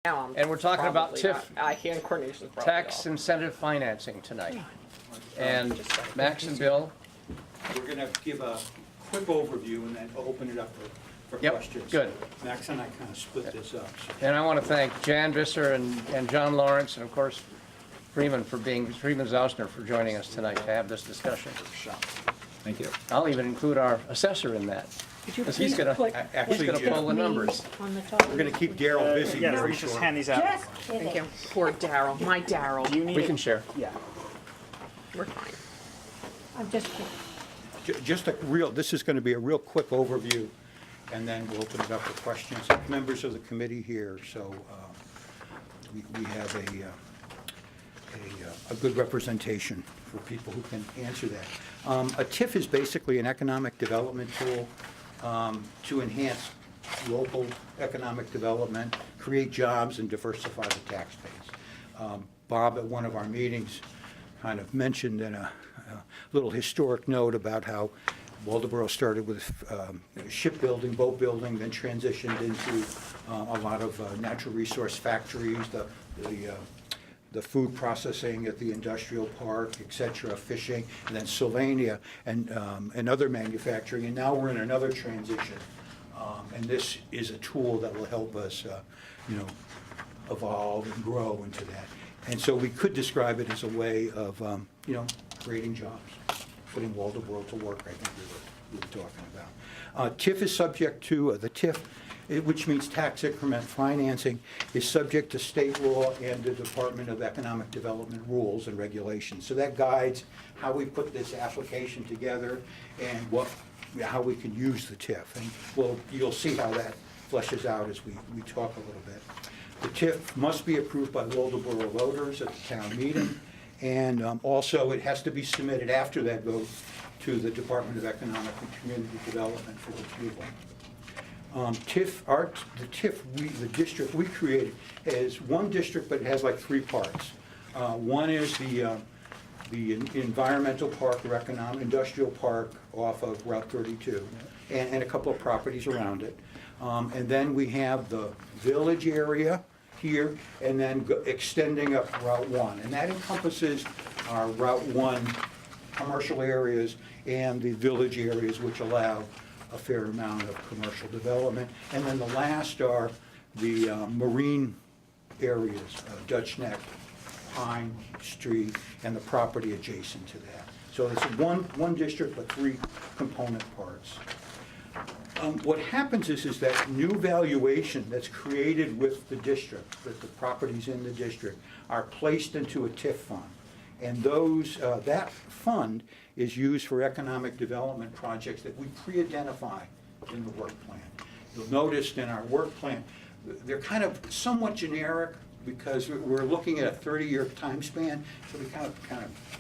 Now And we're talking about probably TIF, not- hand coordination is probably tax off. incentive financing tonight. And Just like- Max and Bill, We're going to give a quick overview and then open it up for Yep, questions. good. Max and I kind of split this up. so- and I want to thank Jan Visser and John Lawrence, and of course Freeman Zausner for joining us tonight to have this discussion. Thank you. I'll even include our assessor in that, Could you because he's please gonna, put Actually, he's gonna pull the me numbers. on the top? We're going to keep Daryl busy Yes, very we just short. hand these out. Just Thank kidding. you. Poor Daryl, my Daryl. Do you need We it? can share. Yeah. We're fine. I'm just kidding. Just this is going to be a real quick overview, and then we'll open it up for questions. Members of the committee here, so we have a good representation for people who can answer that. A TIF is basically an economic development tool to enhance local economic development, create jobs, and diversify the tax base. Bob, at one of our meetings, kind of mentioned in a little historic note about how Waldoboro started with shipbuilding, boat building, then transitioned into a lot of natural resource factories, the food processing at the industrial park, et cetera, fishing, and then Sylvania and other manufacturing. And now we're in another transition. And this is a tool that will help us, evolve and grow into that. And so we could describe it as a way of, creating jobs, putting Waldoboro to work, I think we were talking about. TIF is subject to, the TIF, which means tax increment financing, is subject to state law and the Department of Economic Development rules and regulations. So that guides how we put this application together and how we can use the TIF. And you'll see how that fleshes out as we talk a little bit. The TIF must be approved by Waldoboro voters at the town meeting, and also it has to be submitted after that vote to the Department of Economic and Community Development for approval. The district we created is one district, but it has like three parts. One is the environmental park or industrial park off of Route 32, and a couple of properties around it. And then we have the village area here, and then extending up Route 1. And that encompasses our Route 1 commercial areas and the village areas, which allow a fair amount of commercial development. And then the last are the marine areas, Dutch Neck, Pine Street, and the property adjacent to that. So it's one district, but three component parts. What happens is that new valuation that's created with the district, with the properties in the district, are placed into a TIF fund. And that fund is used for economic development projects that we pre-identify in the work plan. You'll notice in our work plan, they're kind of somewhat generic because we're looking at a 30-year time span, so we kind of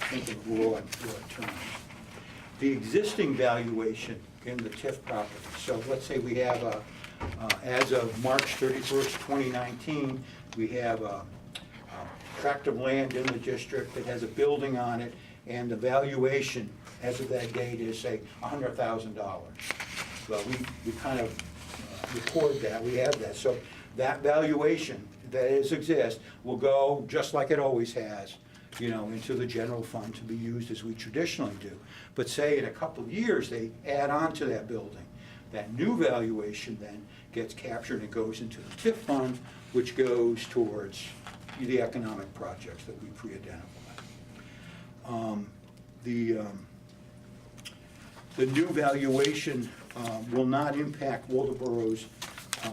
think in broad terms. The existing valuation in the TIF property, so let's say we have, as of March 31st, 2019, we have a tract of land in the district that has a building on it, and the valuation as of that date is, say, $100,000. Well, we kind of record that, we have that. So that valuation that exists will go, just like it always has, into the general fund to be used as we traditionally do. But say in a couple of years, they add on to that building. That new valuation then gets captured and goes into the TIF fund, which goes towards the economic projects that we pre-identify. The new valuation will not impact Waldoboro's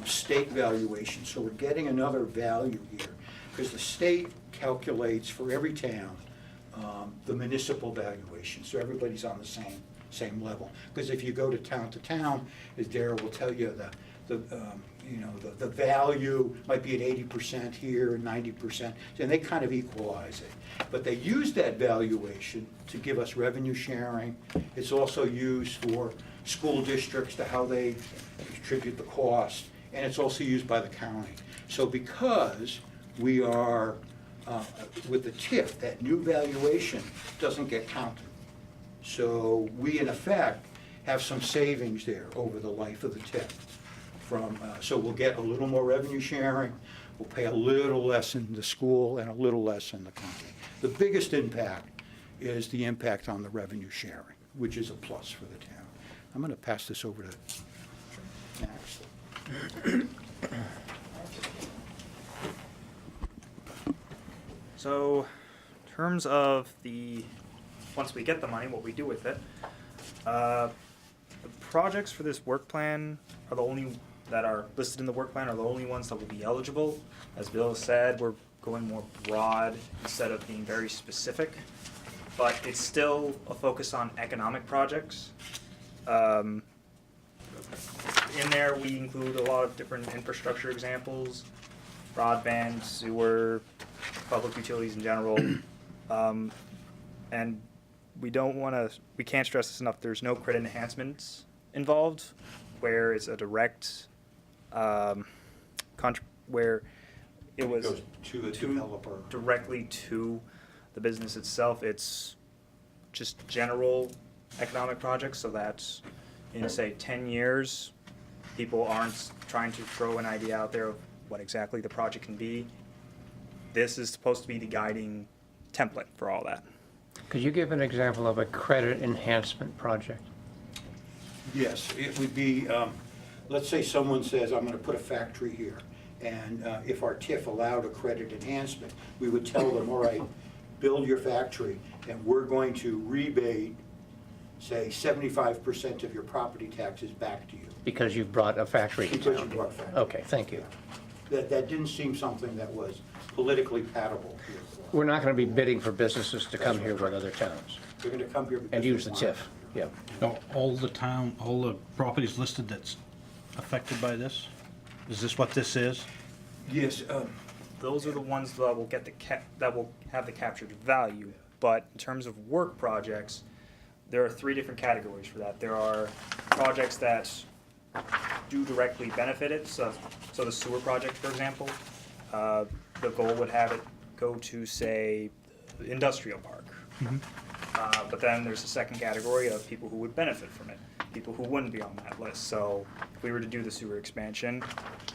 state valuation, so we're getting another value here, because the state calculates for every town the municipal valuation, so everybody's on the same level. Because if you go to town, as Darrell will tell you, the value might be at 80% here and 90%, and they kind of equalize it. But they use that valuation to give us revenue sharing. It's also used for school districts to how they contribute the cost, and it's also used by the county. So because we are, with the TIF, that new valuation doesn't get counted. So we, in effect, have some savings there over the life of the TIF. So we'll get a little more revenue sharing, We'll pay a little less in the school and a little less in the county. The biggest impact is the impact on the revenue sharing, which is a plus for the town. I'm going to pass this over to Max. So, in terms of once we get the money, what we do with it, the projects for this work plan are the only that are listed in the work plan are the only ones that will be eligible. As Bill said, we're going more broad instead of being very specific, but it's still a focus on economic projects. In there, we include a lot of different infrastructure examples, broadband, sewer, public utilities in general, and we can't stress this enough, there's no credit enhancements involved, where it's a direct, where it was Goes to the developer. directly to the business itself. It's just general economic projects, so that in, say, 10 years, people aren't trying to throw an idea out there of what exactly the project can be. This is supposed to be the guiding template for all that. Could you give an example of a credit enhancement project? Yes, it would be, let's say someone says, I'm going to put a factory here, and if our TIF allowed a credit enhancement, we would tell them, all right, build your factory, and we're going to rebate, say, 75% of your property taxes back to you. Because you've brought a factory to Because town. you brought a factory. Okay, thank you. That didn't seem something that was politically palatable here. We're not going to be bidding for businesses to come here with other towns They're going to come here because and they use the want TIF. it. Yeah. Now, all the properties listed that's affected by this? Is this what this is? Yes, Those are the ones that will get that will have the captured value. But in terms of work projects, there are 3 different categories for that. There are projects that do directly benefit it. So the sewer project, for example, the goal would have it go to, say, the industrial park. But then there's a second category of people who would benefit from it, people who wouldn't be on that list. So if we were to do the sewer expansion,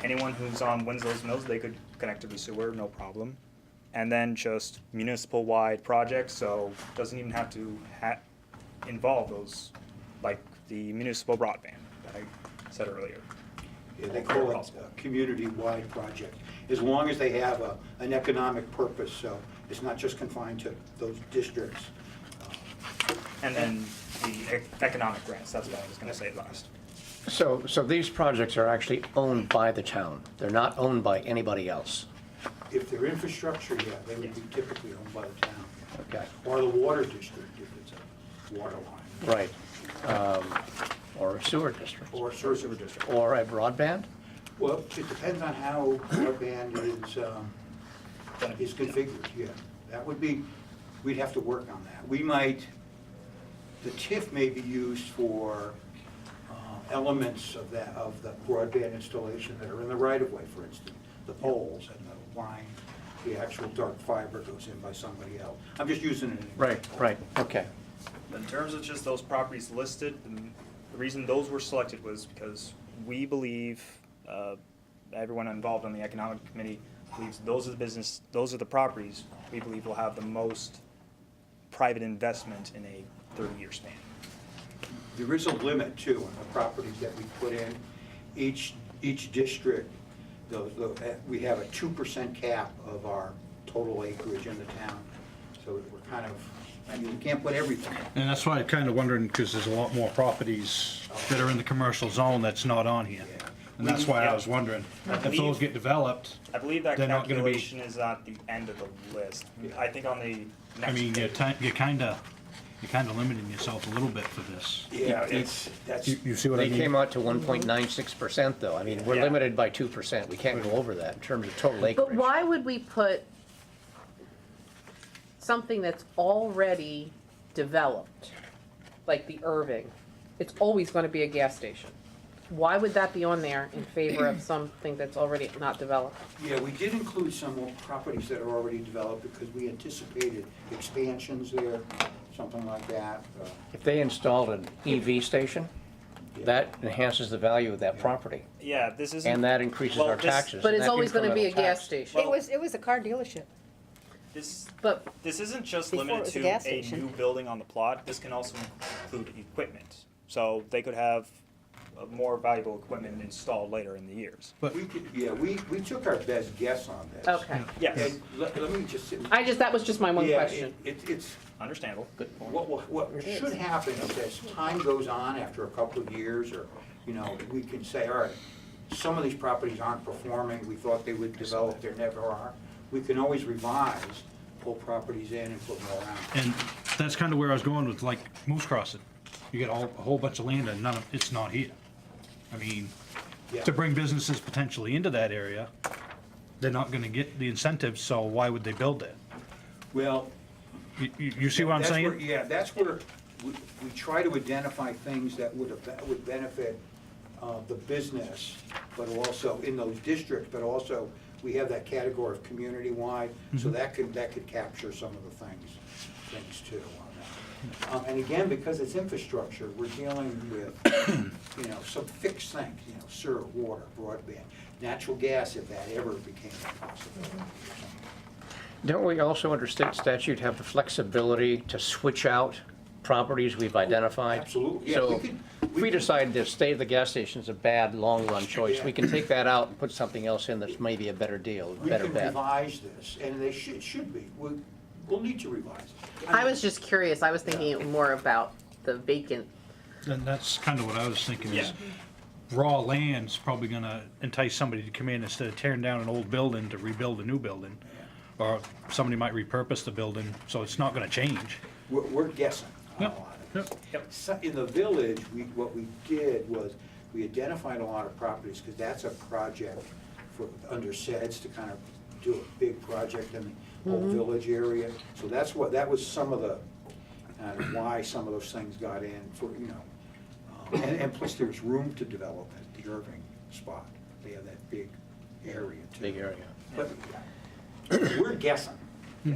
anyone who's on Winslow's Mills, they could connect to the sewer, no problem. And then just municipal-wide projects, so it doesn't even have to involve those, like the municipal broadband that I said earlier. yeah, they call it a community-wide project, as long as they have an economic purpose, so it's not just confined to those districts. And then the economic grants, that's what I was gonna say last. So these projects are actually owned by the town. They're not owned by anybody else. If they're infrastructure, yeah, they would be typically owned by the town. Okay. Or the water district, if it's a water line. Right. Or a sewer district. Or sewer district. Or a broadband? Well, it depends on how broadband is configured, yeah. That would be, we'd have to work on that. We might, the TIF may be used for elements of the broadband installation that are in the right-of-way, for instance, the poles and the line, the actual dark fiber goes in by somebody else. I'm just using it. Right, okay. In terms of just those properties listed, the reason those were selected was because we believe, everyone involved on the economic committee believes those are the properties we believe will have the most private investment in a 30-year span. There is a limit too on the properties that we put in. Each district, we have a 2% cap of our total acreage in the town. So we're kind of, I mean, we can't put everything. And that's why I'm kind of wondering, because there's a lot more properties that are in the commercial zone that's not on here. And that's why I was wondering, if those get developed, I believe that They're not gonna be- calculation is at the end of the list. I think on the I next mean, page. you're kind of limiting yourself a little bit for this. Yeah, that's, You see what I They mean? came out to 1.96% though. I mean, we're Yeah. limited by 2%. We can't go over that in terms of total acreage. But why would we put something that's already developed, like the Irving? It's always gonna be a gas station. Why would that be on there in favor of something that's already not developed? yeah, we did include some more properties that are already developed because we anticipated expansions there, something like that. If they installed an EV station, that enhances the value of that property. Yeah, this isn't. And that increases well, our this- taxes. But and it's that always gonna be a incremental gas tax. station. It was a car dealership. This But, this isn't just Before it limited was a to gas a station. new building on the plot. This can also include equipment. So they could have more valuable equipment installed later in the years. But We could, yeah, we took our best guess on this. okay. Yes, And let me just. That was just my one Yeah, question. It's, understandable. Good point. what should happen is as time goes on, after a couple of years, or, you know, we can say, all right, some of these properties aren't performing, we thought they would develop, they never are. We can always revise, pull properties in and put more out. And that's kind of where I was going with, like, Moose Crossing. You get a whole bunch of land and it's not here. I mean, Yeah. to bring businesses potentially into that area, they're not gonna get the incentives, so why would they build it? Well, You see what I'm that's where- saying? Yeah, that's where we try to identify things that would benefit the business, but also in those districts, but also we have that category of community-wide, so that could capture some of the things too on that. And again, because it's infrastructure, we're dealing with, you know, some fixed things, you know, sewer, water, broadband, natural gas, if that ever became a possibility. Don't we also under state statute have the flexibility to switch out properties we've identified? Absolutely, yeah, So we could- if we we could- decide to stay the gas station's a bad long-run choice, Yeah. we can take that out and put something else in that's maybe a better deal, We better can bet. revise this, and they should be. We'll need to revise it. I was just curious, I was thinking more about the vacant. And that's kind of what I was thinking is, Yeah. raw land's probably gonna entice somebody to come in instead of tearing down an old building to rebuild a new building. Or somebody might repurpose the building, so it's not gonna change. We're guessing on a Yep, lot of this. yep. So- In the village, what we did was, we identified a lot of properties, because that's a project for, under SEDS to kind of do a big project in the whole village area. So that was some of the, why some of those things got in for, you know. And plus there's room to develop at the Irving spot. They have that big area too. Big area. But we're guessing,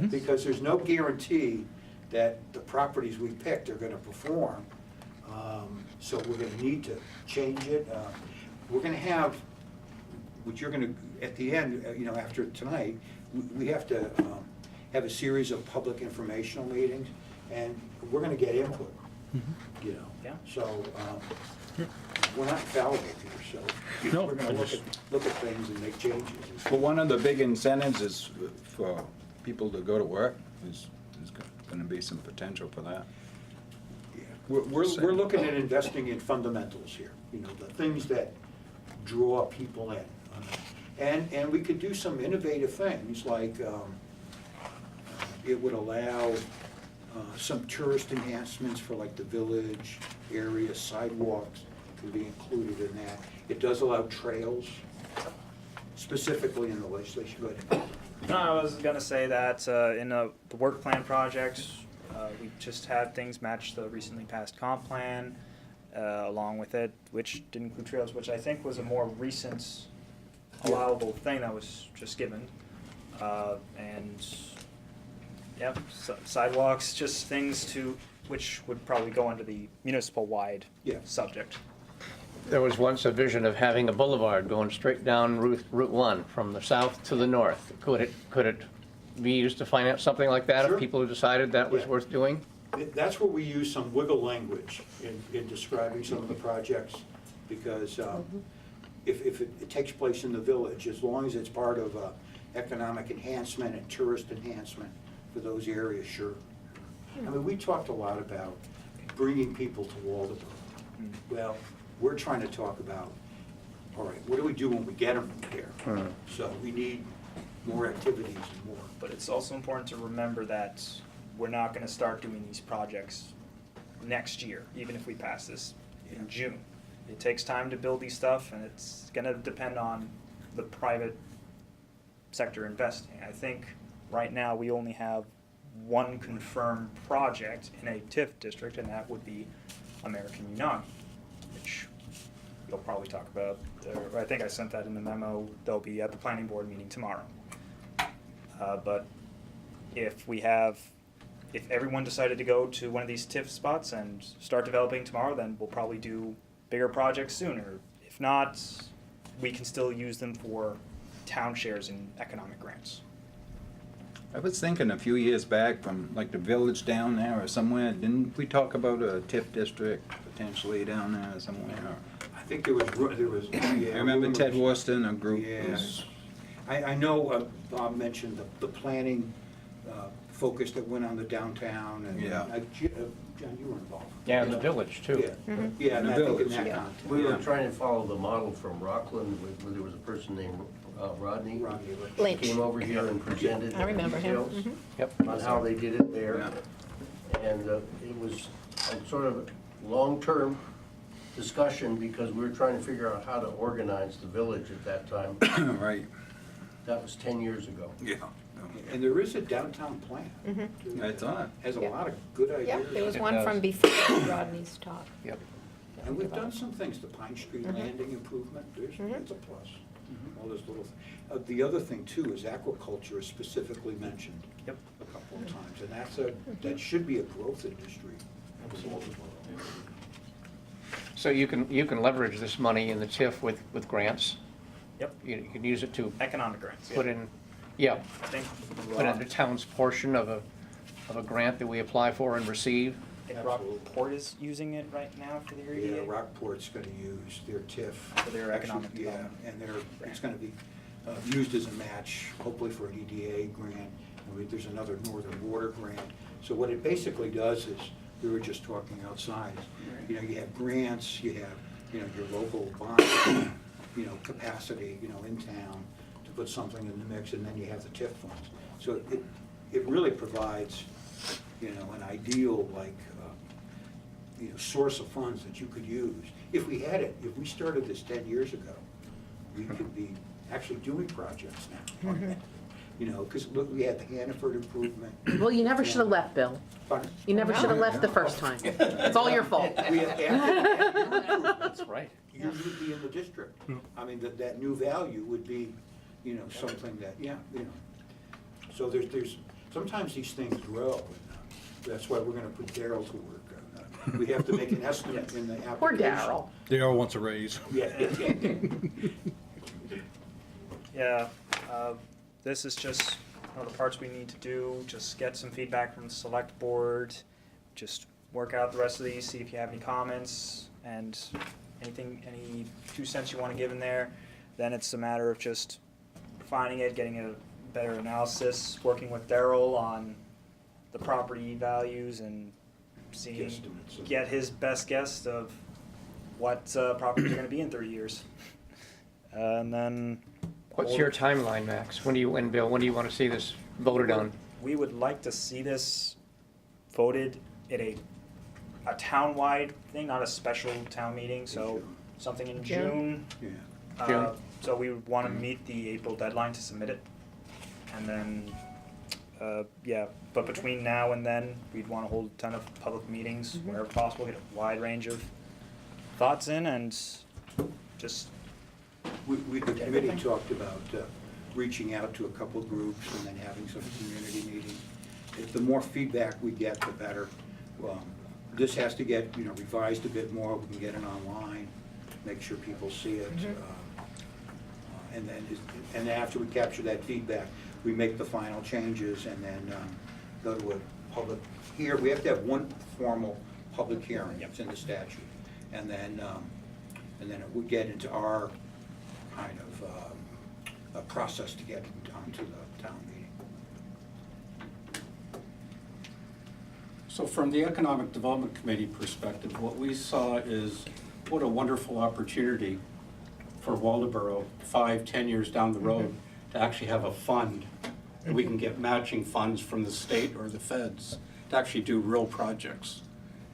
because there's no guarantee that the properties we picked are gonna perform. So we're gonna need to change it. We're gonna have, which you're gonna, at the end, you know, after tonight, we have to have a series of public informational meetings, and we're gonna get input, you know? Yeah. So, we're not infallible here, so No, we're gonna I look just- at things and make changes. Well, one of the big incentives is for people to go to work, there's gonna be some potential for that. Yeah, we're looking at investing in fundamentals here, you know, the things that draw people in. And we could do some innovative things, like it would allow some tourist enhancements for like the village area, sidewalks could be included in that. It does allow trails, specifically in the legislation. Go ahead. No, I was gonna say that in the work plan projects, we just had things match the recently passed comp plan along with it, which did include trails, which I think was a more recent allowable thing that was just given. And, yep, sidewalks, just things which would probably go under the municipal-wide Yeah. subject. There was once a vision of having a boulevard going straight down Route 1 from the south to the north. Could it be used to finance something like that Sure. if people decided that was Yeah. worth doing? That's where we use some wiggle language in describing some of the projects, because if it takes place in the village, as long as it's part of economic enhancement and tourist enhancement for those areas, sure. I mean, we talked a lot about bringing people to Waldeboro. Well, we're trying to talk about, all right, what do we do when we get them here? So we need more activities and more. But it's also important to remember that we're not gonna start doing these projects next year, even if we pass this in June. It takes time to build these stuff, and it's gonna depend on the private sector investing. I think right now we only have one confirmed project in a TIF district, and that would be American Unagi, which you'll probably talk about, or I think I sent that in the memo. They'll be at the planning board meeting tomorrow. But if everyone decided to go to one of these TIF spots and start developing tomorrow, then we'll probably do bigger projects sooner. If not, we can still use them for town shares and economic grants. I was thinking a few years back from like the village down there or somewhere, didn't we talk about a TIF district potentially down there somewhere? I think there was, yeah. I remember Ted Worston, a group Yeah. was, I know Bob mentioned the planning focus that went on the downtown, and Yeah. John, you were involved. Yeah, in the village too. Yeah, yeah, and In I the think in village, that yeah. context. We were yeah. trying to follow the model from Rockland, where there was a person named Rodney. Rodney Rich. Lynch. Came over here and presented I remember him. details Yep. on how they did it there. Yeah. And it was a sort of long-term discussion because we were trying to figure out how to organize the village at that time. right, That was 10 years ago. yeah. And there is a downtown plan. I thought. Has a Yeah. lot of good ideas. Yeah, there was It one does. from before Rodney's talk. Yep. And we've done some things, the Pine Street Landing improvement, it's a plus. All those little, the other thing too is aquaculture is specifically mentioned. Yep. A couple of times, and that should be a growth industry. So you can leverage this money in the TIF with grants. Yep, You can use it to economic grants. put in, yeah, I think put in the town's portion of a grant that we apply for and receive. I think Rockport is using it right now for their Yeah, EDA. Rockport's gonna use their TIF. For their economic Actually, development. Yeah, and it's gonna be used as a match, hopefully for an EDA grant. And there's another Northern Water grant. So what it basically does is, we were just talking outside, you know, you have grants, you have, you know, your local bond, you know, capacity, you know, in town to put something in the mix, and then you have the TIF funds. So it really provides, you know, an ideal, like, you know, source of funds that you could use. If we had it, if we started this 10 years ago, we could be actually doing projects now. You know, because look, we had the Hannaford improvement. Well, you never should have left, Bill. Pardon? You never should have left the first time. It's all your fault. We had after improvements, That's right. you would be in the district. I mean, that new value would be, you know, something that, yeah, you know. So there's, sometimes these things grow, and that's why we're gonna put Daryl to work. We have to make an estimate in the application. Poor Daryl. Daryl wants a raise. Yeah. Yeah, this is just one of the parts we need to do, just get some feedback from the select board, just work out the rest of these, see if you have any comments, and any 2 cents you want to give in there. Then it's a matter of just finding it, getting a better analysis, working with Daryl on the property values and seeing, Guesstimates. get his best guess of what properties are gonna be in 30 years. And then. What's your timeline, Max? When, Bill, when do you want to see this voted on? We would like to see this voted at a town-wide thing, not a special town meeting, so something in June. Yeah. June. So we would want to meet the April deadline to submit it. And then, yeah, but between now and then, we'd want to hold a ton of public meetings wherever possible, get a wide range of thoughts in and just, The committee talked about reaching out to a couple groups and then having some community meetings. The more feedback we get, the better. This has to get, you know, revised a bit more, we can get it online, make sure people see it. And then after we capture that feedback, we make the final changes and then go to a public, here, we have to have one formal public hearing, it's in the statute. And then it would get into our kind of a process to get onto the town meeting. So from the Economic Development Committee perspective, what we saw is what a wonderful opportunity for Waldeboro 5-10 years down the road to actually have a fund that we can get matching funds from the state or the feds to actually do real projects.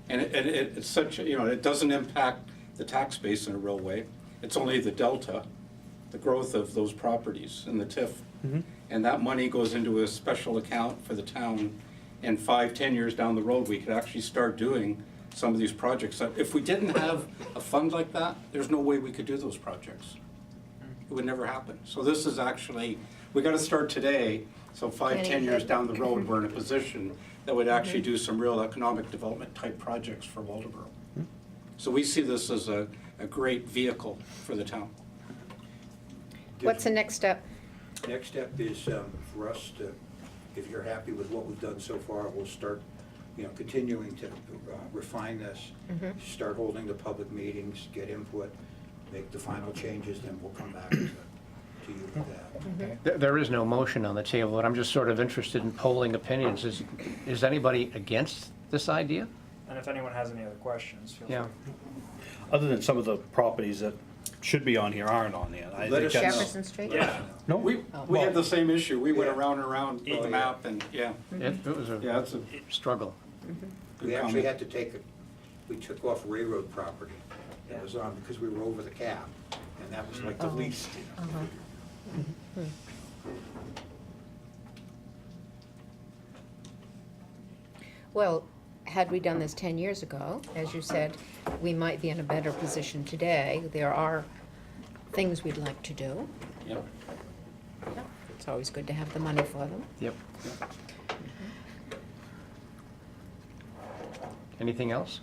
And it's such, you know, it doesn't impact the tax base in a real way. It's only the delta, the growth of those properties in the TIF. And that money goes into a special account for the town. And 5-10 years down the road, we could actually start doing some of these projects. If we didn't have a fund like that, there's no way we could do those projects. It would never happen. So this is actually, we gotta start today, so 5-10 years down the road, we're in a position that would actually do some real economic development type projects for Waldeboro. So we see this as a a great vehicle for the town. What's the next step? Next step is for us to, if you're happy with what we've done so far, we'll start, continuing to refine this, start holding the public meetings, get input, make the final changes, then we'll come back to you with that. There is no motion on the table, but I'm just sort of interested in polling opinions. Is anybody against this idea? And if anyone has any other questions, feel free. Yeah. Other than some of the properties that should be on here aren't on there. I Let think us that's- Jefferson Street? Yeah, No, We had the same issue. We went Yeah. around and around with Oh, the yeah. map and, yeah. It was Yeah, a it's a struggle. We good actually comment. had to we took off railroad property that was on because we were over the cap, and that was like the least. Well, had we done this 10 years ago, as you said, we might be in a better position today. There are things we'd like to do. Yep. It's always good to have the money for them. Yep. Anything else?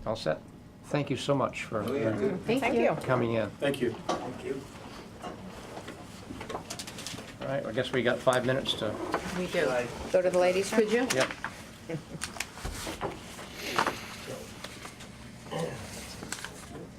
All set? Thank you so much for Oh, yeah, good. Thank you. coming in. Thank you. Thank you. All right, I guess we got 5 minutes to, We do. I- Go to the ladies' room? Could you? yep.